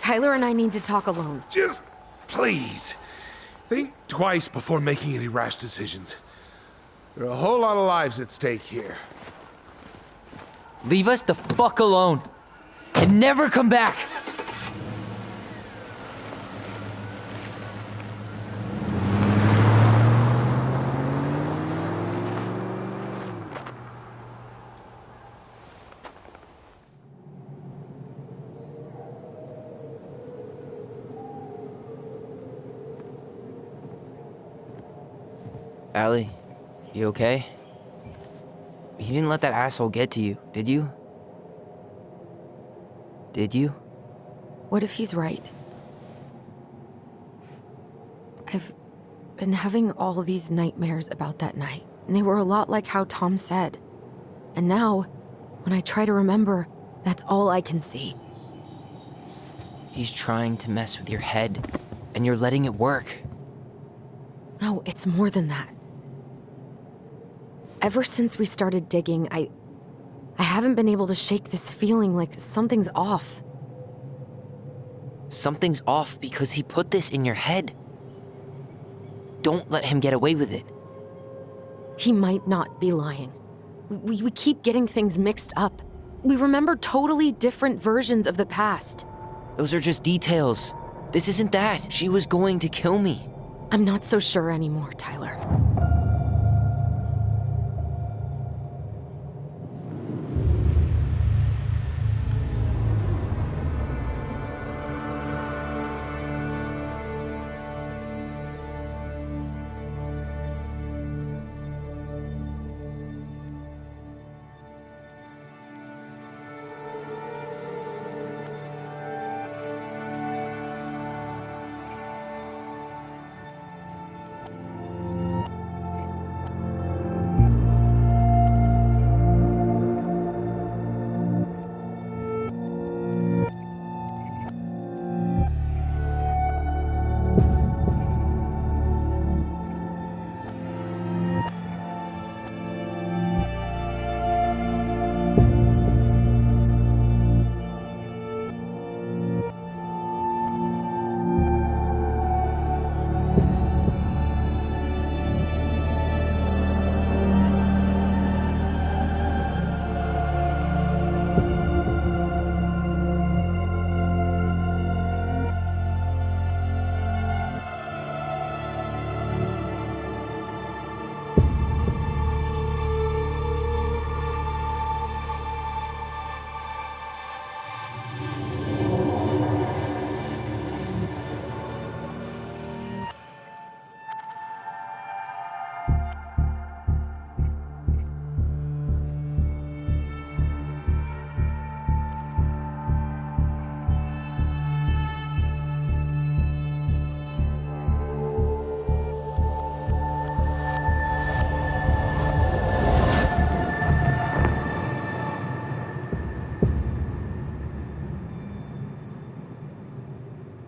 Tyler and I need to talk alone. Just please, think twice before making any rash decisions. There are a whole lot of lives at stake here. Leave us the fuck alone. And never come back. Allie, you okay? He didn't let that asshole get to you, did you? Did you? What if he's right? I've been having all these nightmares about that night, and they were a lot like how Tom said. And now, when I try to remember, that's all I can see. He's trying to mess with your head, and you're letting it work. No, it's more than that. Ever since we started digging, I haven't been able to shake this feeling like something's off. Something's off because he put this in your head. Don't let him get away with it. He might not be lying. We keep getting things mixed up. We remember totally different versions of the past. Those are just details. This isn't that. She was going to kill me. I'm not so sure anymore, Tyler.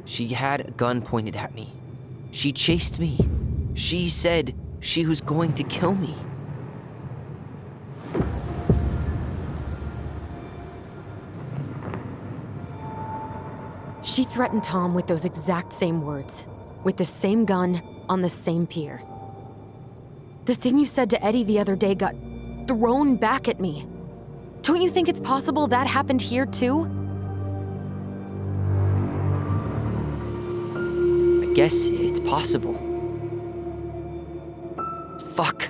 She had a gun pointed at me. She chased me. She said she was going to kill me. She threatened Tom with those exact same words, with the same gun, on the same pier. The thing you said to Eddie the other day got thrown back at me. Don't you think it's possible that happened here too? I guess it's possible. Fuck.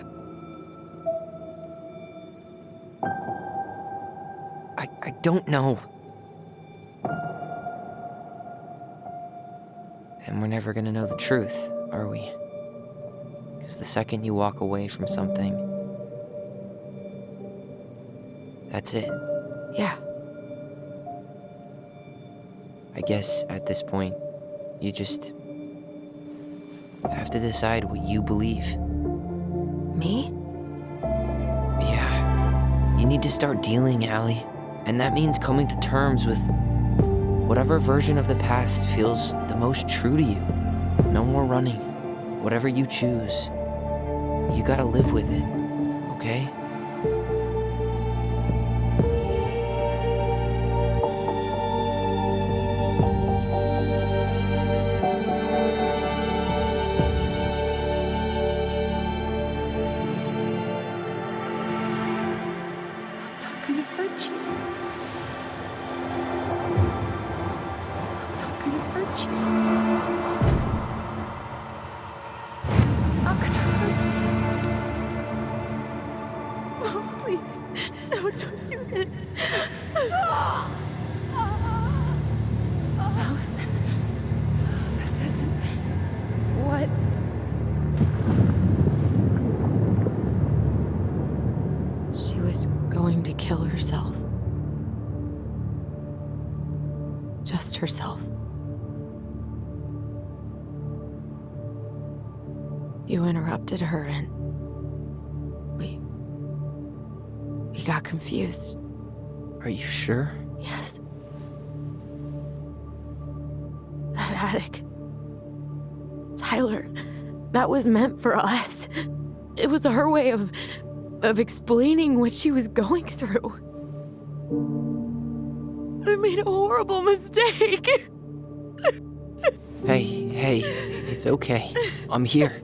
I don't know. And we're never gonna know the truth, are we? Because the second you walk away from something, that's it. Yeah. I guess at this point, you just have to decide what you believe. Me? Yeah. You need to start dealing, Allie. And that means coming to terms with whatever version of the past feels the most true to you. No more running. Whatever you choose, you gotta live with it, okay? kill herself. Just herself. You interrupted her and we got confused. Are you sure? Yes. That attic. Tyler, that was meant for us. It was her way of explaining what she was going through. I made a horrible mistake. Hey, it's okay. I'm here.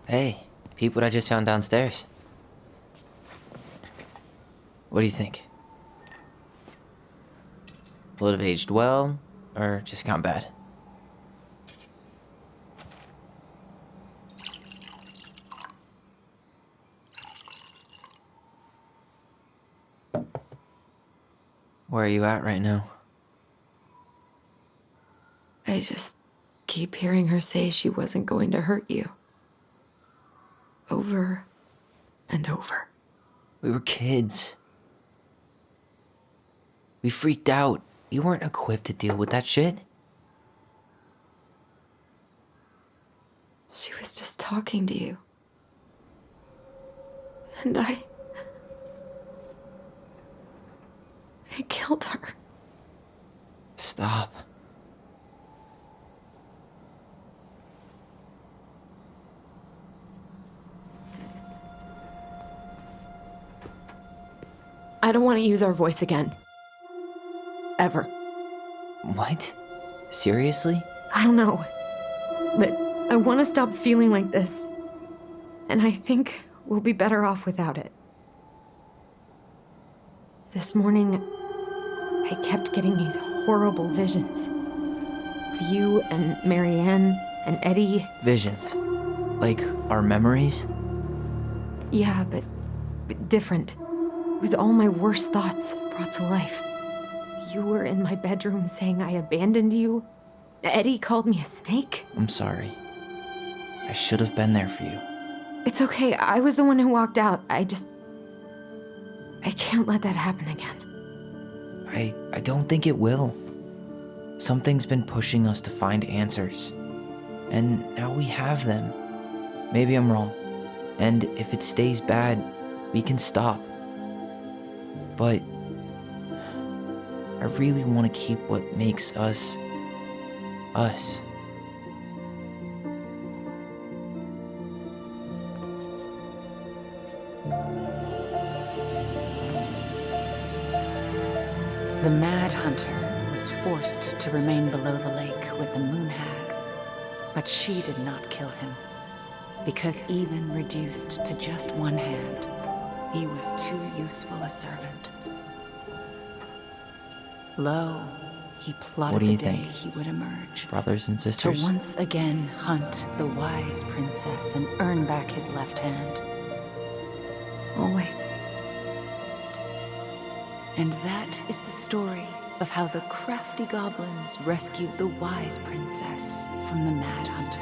Hey, peep what I just found downstairs. What do you think? Will it have aged well, or just gone bad? Where are you at right now? I just keep hearing her say she wasn't going to hurt you. Over and over. We were kids. We freaked out. We weren't equipped to deal with that shit. She was just talking to you. And I killed her. Stop. I don't want to use our voice again. Ever. What? Seriously? I don't know. But I want to stop feeling like this. And I think we'll be better off without it. This morning, I kept getting these horrible visions. Of you and Marianne and Eddie. Visions? Like our memories? Yeah, but different. It was all my worst thoughts brought to life. You were in my bedroom saying I abandoned you. Eddie called me a snake. I'm sorry. I should have been there for you. It's okay, I was the one who walked out. I can't let that happen again. I don't think it will. Something's been pushing us to find answers. And now we have them. Maybe I'm wrong. And if it stays bad, we can stop. But I really want to keep what makes us, us. The Mad Hunter was forced to remain below the lake with the Moon Hag, but she did not kill him, because even reduced to just one hand, he was too useful a servant. Lo, he plotted What do you the day think? he would emerge, Brothers and to sisters? once again hunt the wise princess and earn back his left hand. Always. And that is the story of how the crafty goblins rescued the wise princess from the Mad Hunter.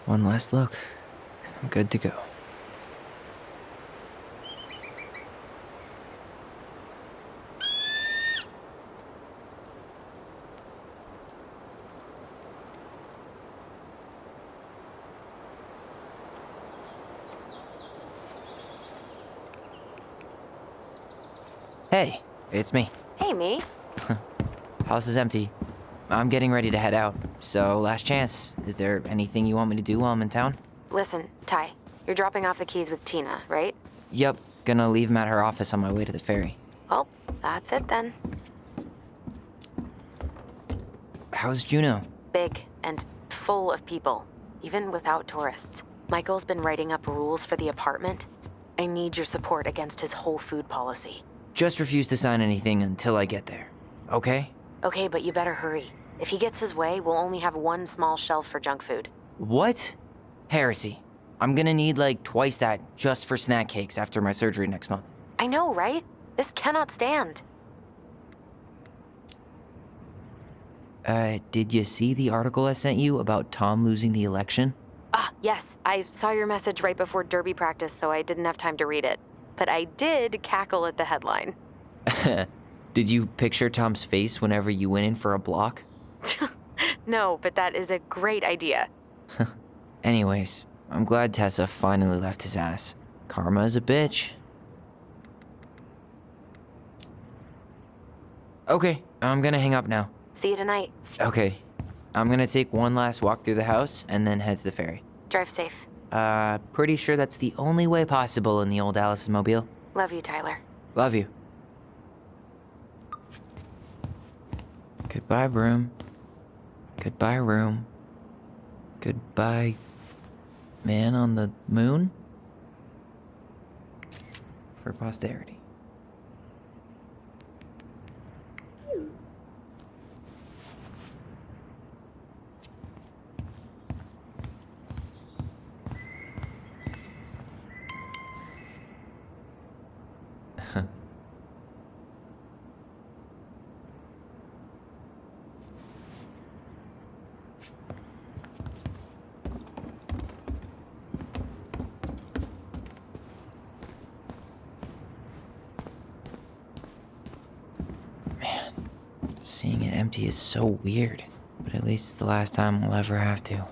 One last look. I'm good to go. Hey, it's me. Hey, me. House is empty. I'm getting ready to head out, so last chance. Is there anything you want me to do while I'm in town? Listen, Ty, you're dropping off the keys with Tina, right? Yep, gonna leave 'em at her office on my way to the ferry. Well, that's it then. How's Juneau? Big and full of people, even without tourists. Michael's been writing up rules for the apartment. I need your support against his whole food policy. Just refuse to sign anything until I get there, okay? Okay, but you better hurry. If he gets his way, we'll only have one small shelf for junk food. What? Heresy. I'm gonna need like twice that just for snack cakes after my surgery next month. I know, right? This cannot stand. Did you see the article I sent you about Tom losing the election? Ah, yes. I saw your message right before derby practice, so I didn't have time to read it. But I did cackle at the headline. Did you picture Tom's face whenever you went in for a block? No, but that is a great idea. Anyways, I'm glad Tessa finally left his ass. Karma is a bitch. Okay, I'm gonna hang up now. See you tonight. Okay, I'm gonna take one last walk through the house and then head to the ferry. Drive safe. Pretty sure that's the only way possible in the old Allison mobile. Love you, Tyler. Love you. Goodbye, broom. Goodbye, room. Goodbye, man on the moon? For posterity. Seeing it empty is so weird, but at least it's the last time we'll ever have to.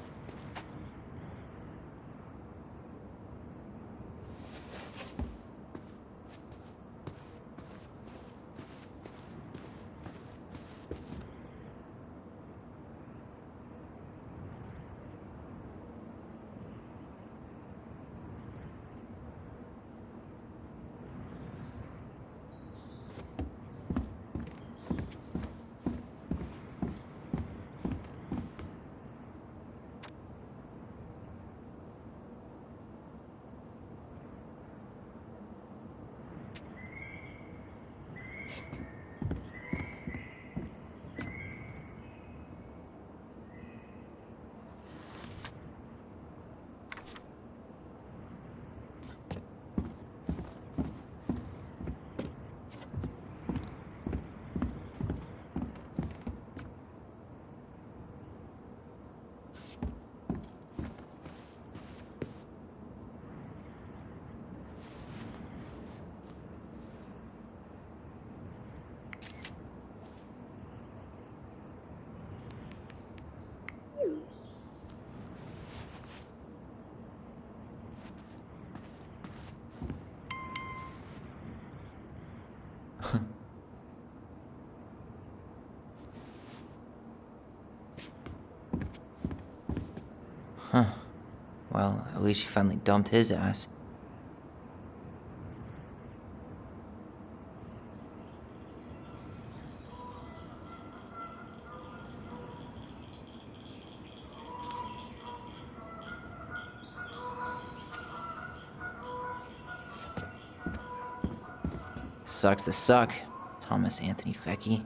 Huh. Well, at least she finally dumped his ass. Sucks to suck, Thomas Anthony Fecky.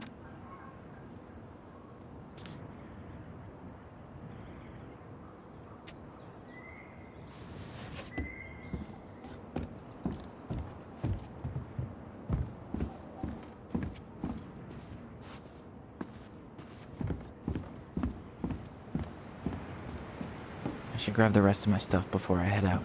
should grab the rest of my stuff before I head out.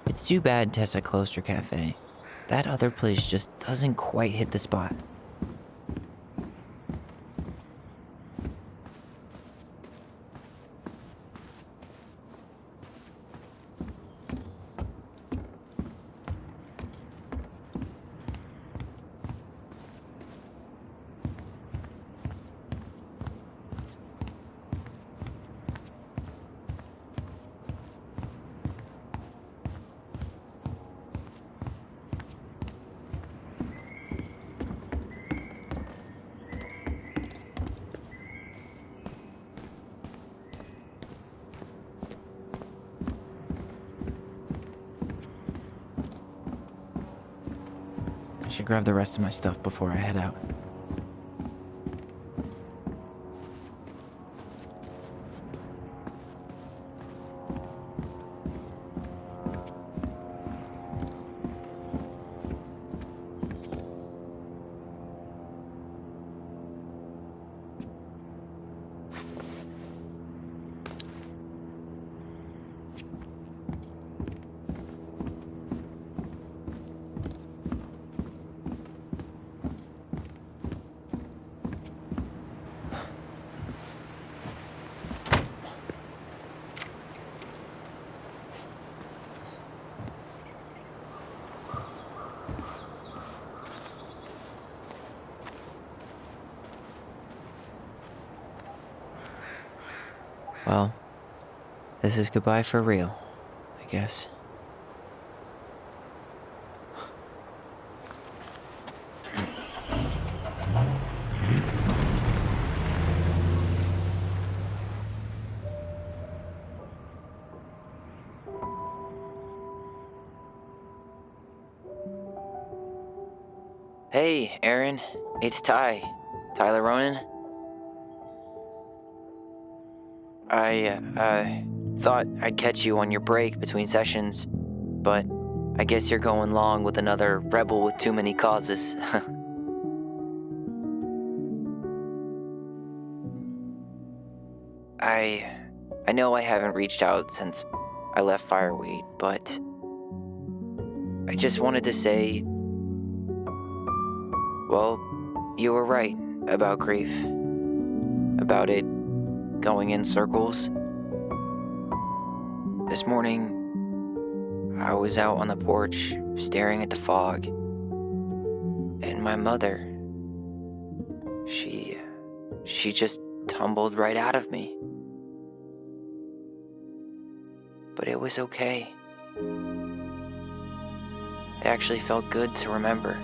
It's too bad Tessa closed her cafe. That other place just doesn't quite hit the spot. I should grab the rest of my stuff before I head out. Well, this is goodbye for real, I guess. Hey, Aaron, it's Tyler Ronan. I thought I'd catch you on your break between sessions, but I guess you're going long with another rebel with too many causes. I know I haven't reached out since I left Fireweed, but I just wanted to say, well, you were right about grief, about it going in circles. This morning, I was out on the porch staring at the fog, and my mother, she just tumbled right out of me. But it was okay. It actually felt good to remember.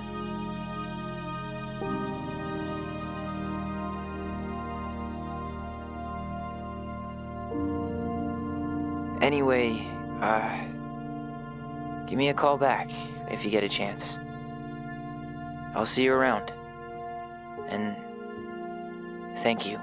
Anyway, give me a call back if you get a chance. I'll see you around. And thank you.